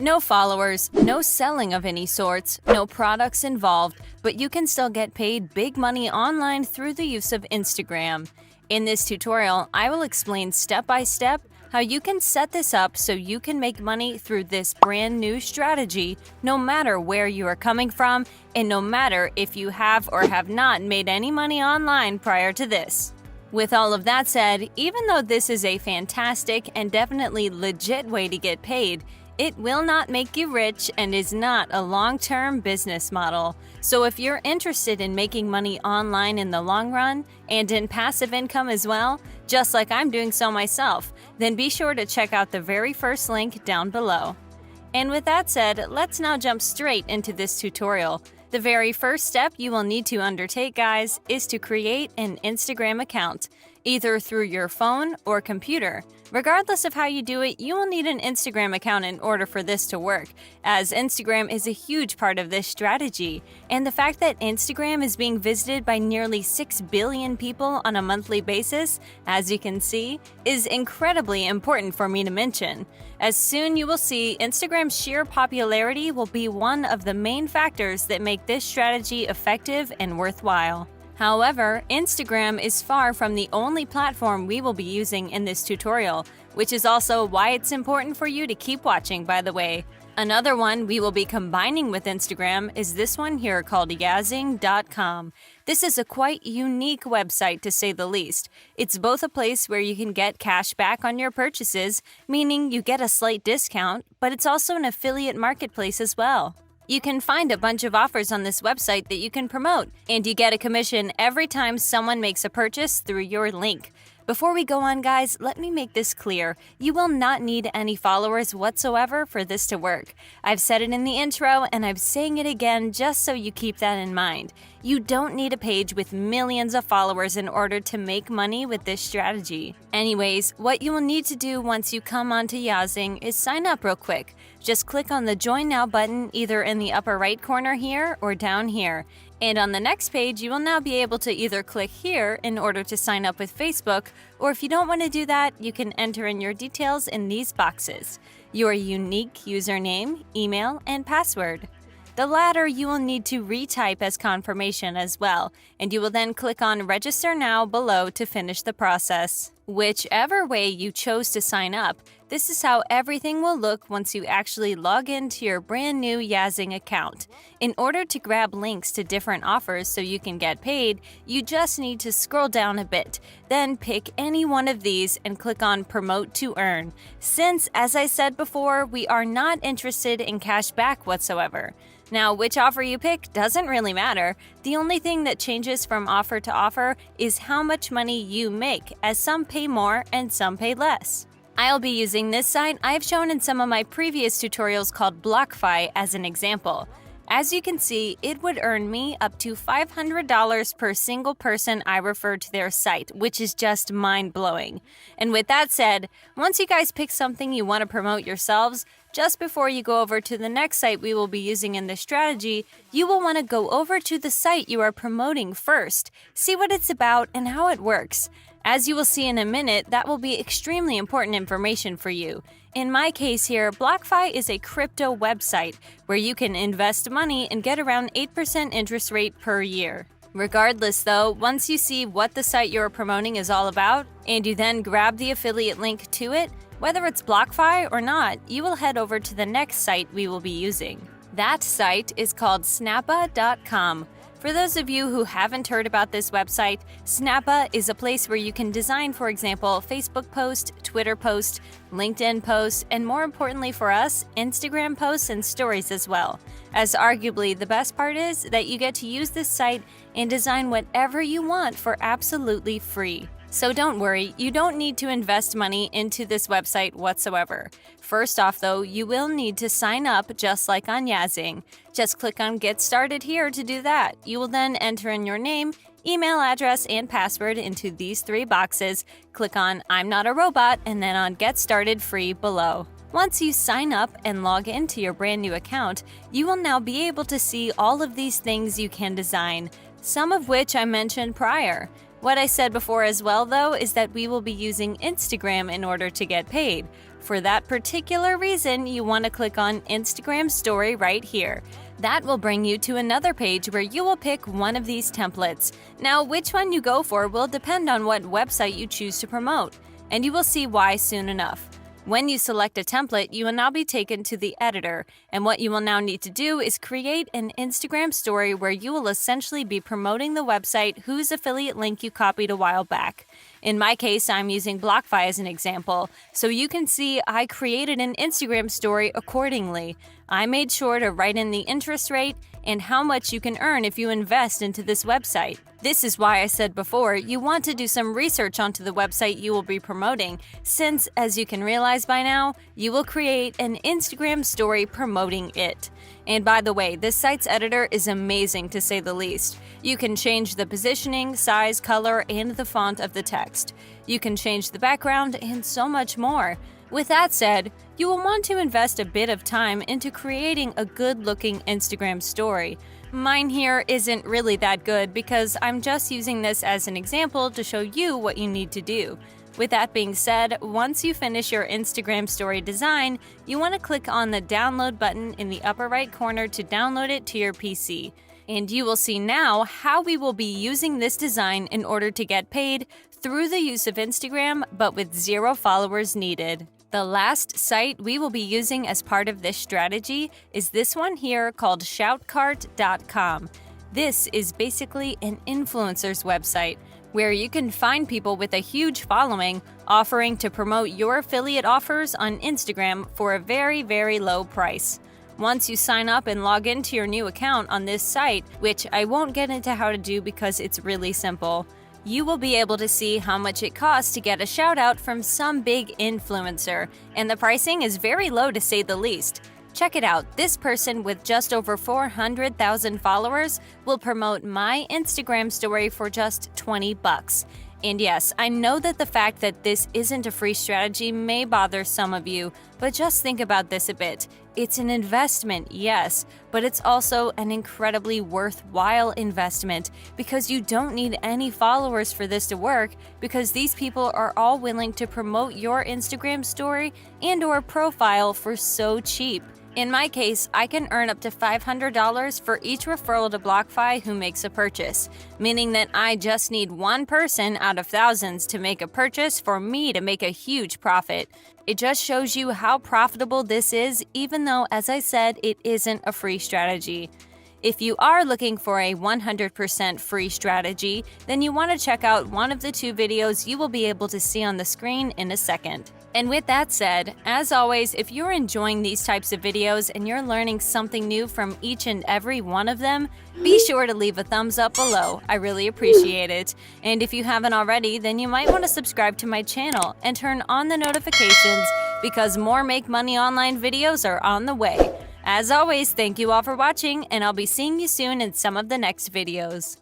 No followers, no selling of any sorts, no products involved, but you can still get paid big money online through the use of Instagram. In this tutorial, I will explain step by step how you can set this up so you can make money through this brand new strategy, no matter where you are coming from and no matter if you have or have not made any money online prior to this. With all of that said, even though this is a fantastic and definitely legit way to get paid, it will not make you rich and is not a long-term business model. So if you're interested in making money online in the long run and in passive income as well, just like I'm doing so myself, then be sure to check out the very first link down below. And with that said, let's now jump straight into this tutorial. The very first step you will need to undertake, guys, is to create an Instagram account, either through your phone or computer. Regardless of how you do it, you will need an Instagram account in order for this to work, as Instagram is a huge part of this strategy. And the fact that Instagram is being visited by nearly 6 billion people on a monthly basis, as you can see, is incredibly important for me to mention. As soon you will see, Instagram's sheer popularity will be one of the main factors that make this strategy effective and worthwhile. However, Instagram is far from the only platform we will be using in this tutorial, which is also why it's important for you to keep watching, by the way. Another one we will be combining with Instagram is this one here called yazing.com. This is a quite unique website to say the least. It's both a place where you can get cash back on your purchases, meaning you get a slight discount, but it's also an affiliate marketplace as well. You can find a bunch of offers on this website that you can promote, and you get a commission every time someone makes a purchase through your link. Before we go on, guys, let me make this clear. You will not need any followers whatsoever for this to work. I've said it in the intro, and I'm saying it again just so you keep that in mind. You don't need a page with millions of followers in order to make money with this strategy. Anyways, what you will need to do once you come onto Yazing is sign up real quick. Just click on the Join Now button either in the upper right corner here or down here. And on the next page, you will now be able to either click here in order to sign up with Facebook, or if you don't want to do that, you can enter in your details in these boxes: your unique username, email, and password. The latter you will need to retype as confirmation as well, and you will then click on Register Now below to finish the process. Whichever way you chose to sign up, this is how everything will look once you actually log into your brand new Yazing account. In order to grab links to different offers so you can get paid, you just need to scroll down a bit, then pick any one of these and click on Promote to Earn, since, as I said before, we are not interested in cash back whatsoever. Now, which offer you pick doesn't really matter. The only thing that changes from offer to offer is how much money you make, as some pay more and some pay less. I'll be using this site I've shown in some of my previous tutorials called BlockFi as an example. As you can see, it would earn me up to $500 per single person I refer to their site, which is just mind-blowing. And with that said, once you guys pick something you want to promote yourselves, just before you go over to the next site we will be using in this strategy, you will want to go over to the site you are promoting first, see what it's about and how it works. As you will see in a minute, that will be extremely important information for you. In my case here, BlockFi is a crypto website where you can invest money and get around 8% interest rate per year. Regardless though, once you see what the site you're promoting is all about, and you then grab the affiliate link to it, whether it's BlockFi or not, you will head over to the next site we will be using. That site is called snappa.com. For those of you who haven't heard about this website, Snappa is a place where you can design, for example, Facebook posts, Twitter posts, LinkedIn posts, and more importantly for us, Instagram posts and stories as well. As arguably the best part is that you get to use this site and design whatever you want for absolutely free. So don't worry, you don't need to invest money into this website whatsoever. First off though, you will need to sign up just like on Yazing. Just click on Get Started here to do that. You will then enter in your name, email address, and password into these 3 boxes. Click on I'm Not a Robot and then on Get Started Free below. Once you sign up and log into your brand new account, you will now be able to see all of these things you can design, some of which I mentioned prior. What I said before as well, though, is that we will be using Instagram in order to get paid. For that particular reason, you want to click on Instagram Story right here. That will bring you to another page where you will pick one of these templates. Now, which one you go for will depend on what website you choose to promote, and you will see why soon enough. When you select a template, you will now be taken to the editor, and what you will now need to do is create an Instagram story where you will essentially be promoting the website whose affiliate link you copied a while back. In my case, I'm using BlockFi as an example, so you can see I created an Instagram story accordingly. I made sure to write in the interest rate and how much you can earn if you invest into this website. This is why I said before, you want to do some research onto the website you will be promoting, since, as you can realize by now, you will create an Instagram story promoting it. And by the way, this site's editor is amazing to say the least. You can change the positioning, size, color, and the font of the text. You can change the background and so much more. With that said, you will want to invest a bit of time into creating a good-looking Instagram story. Mine here isn't really that good because I'm just using this as an example to show you what you need to do. With that being said, once you finish your Instagram story design, you want to click on the download button in the upper right corner to download it to your PC. And you will see now how we will be using this design in order to get paid through the use of Instagram, but with 0 followers needed. The last site we will be using as part of this strategy is this one here called shoutcart.com. This is basically an influencer's website where you can find people with a huge following offering to promote your affiliate offers on Instagram for a very, very low price. Once you sign up and log into your new account on this site, which I won't get into how to do because it's really simple, you will be able to see how much it costs to get a shout out from some big influencer, and the pricing is very low to say the least. Check it out, this person with just over 400,000 followers will promote my Instagram story for just $20. And yes, I know that the fact that this isn't a free strategy may bother some of you, but just think about this a bit. It's an investment, yes, but it's also an incredibly worthwhile investment because you don't need any followers for this to work because these people are all willing to promote your Instagram story and/or profile for so cheap. In my case, I can earn up to $500 for each referral to BlockFi who makes a purchase, meaning that I just need one person out of thousands to make a purchase for me to make a huge profit. It just shows you how profitable this is, even though, as I said, it isn't a free strategy. If you are looking for a 100% free strategy, then you want to check out one of the 2 videos you will be able to see on the screen in a second. And with that said, as always, if you're enjoying these types of videos and you're learning something new from each and every one of them, be sure to leave a thumbs up below. I really appreciate it. And if you haven't already, then you might want to subscribe to my channel and turn on the notifications because more Make Money Online videos are on the way. As always, thank you all for watching, and I'll be seeing you soon in some of the next videos.